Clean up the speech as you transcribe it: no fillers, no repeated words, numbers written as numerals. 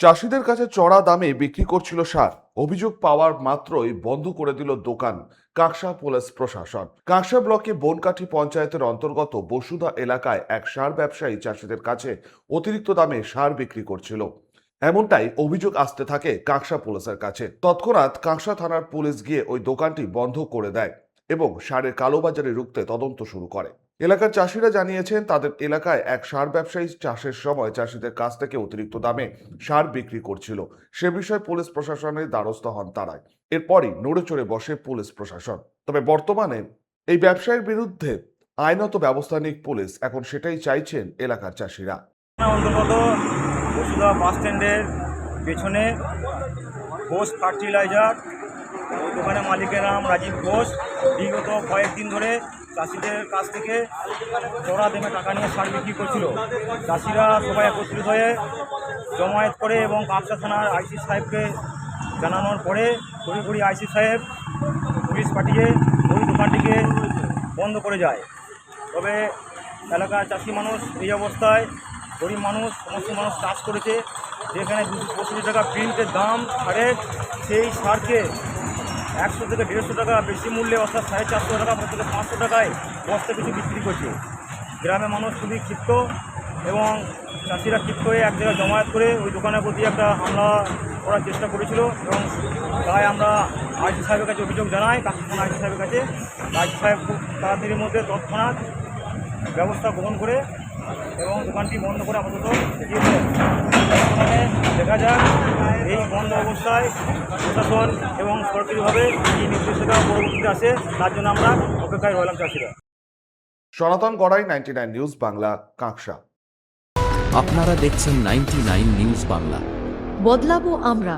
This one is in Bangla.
চাষিদের কাছে চড়া দামে বিক্রি করছিল সার। অভিযোগ পাওয়ার মাত্রই বন্ধ করে দিল দোকান কাঁকসা পুলিশ প্রশাসন। কাঁকসা ব্লকে বনকাঠি পঞ্চায়েতের অন্তর্গত বসুধা এলাকায় এক সার ব্যবসায়ী চাষিদের কাছে অতিরিক্ত দামে সার বিক্রি করছিল, এমনটাই অভিযোগ আসতে থাকে কাঁকসা পুলিশের কাছে। তৎক্ষণাৎ কাঁকসা থানার পুলিশ গিয়ে ওই দোকানটি বন্ধ করে দেয় এবং সারের কালোবাজারি রুখতে তদন্ত শুরু করে। এলাকার চাষিরা জানিয়েছেন তাদের এলাকায় এক সার ব্যবসায়ী চাষের সময় চাষিদের কাছ থেকে অতিরিক্ত দামে সার বিক্রি করছিল। সে বিষয়ে পুলিশ প্রশাসনের দ্বারস্থ হন তারাই। এরপরই নড়ে চড়ে বসে পুলিশ প্রশাসন। তবে বর্তমানে এই ব্যবসায়ীর বিরুদ্ধে আইনত ব্যবস্থা নিক পুলিশ, এখন সেটাই চাইছেন এলাকার চাষিরা। অন্তর্গত বসুধা বাস স্ট্যান্ডের পেছনে ঘোষ ফার্টিলাইজার দোকানের মালিকের নাম রাজীব ঘোষ। বিগত কয়েকদিন ধরে চাষিদের কাছ থেকে চড়া দামে টাকা নিয়ে সার বিক্রি করছিল। চাষিরা সবাই একত্রিত হয়ে জমায়েত করে এবং কাঁকসা থানার আইসি সাহেবকে জানানোর পরে ঘড়ি আইসি সাহেব পুলিশ পাঠিয়ে ওই দোকানটিকে বন্ধ করে যায়। তবে এলাকার চাষি মানুষ এই অবস্থায়, গরিব মানুষ, সমস্ত মানুষ চাষ করেছে, যেখানে 265 টাকা প্রিন্টের দাম সারের, সেই সারকে 100 থেকে 150 টাকা বেশি মূল্যে, অর্থাৎ 450 টাকা থেকে 500 টাকায় বস্তা কিছু বিক্রি করছে। গ্রামের মানুষ খুবই ক্ষিপ্ত এবং চাষিরা ক্ষিপ্ত হয়ে এক জায়গায় জমায়েত করে ওই দোকানের প্রতি একটা হামলা করার চেষ্টা করেছিল এবং তাই আমরা আইসি সাহেবের কাছে অভিযোগ জানাই, কাকিখানা আইসি সাহেবের কাছে। আইসি সাহেব খুব তাড়াতাড়ির মধ্যে তৎক্ষণাৎ ব্যবস্থা গ্রহণ করে এবং দোকানটি বন্ধ করে আপাতত দিয়েছে। বর্তমানে দেখা যাক এই বন্ধ অবস্থায় প্রশাসন এবং সরকারিভাবে এই নির্দেশিকা পরবর্তীতে আসে, তার জন্য আমরা অপেক্ষায় রইলাম চাষিরা। সনাতন গড়াই, 99 নিউজ বাংলা, কাঁকসা। আপনারা দেখছেন 99 নিউজ বাংলা। বদলাবো আমরা।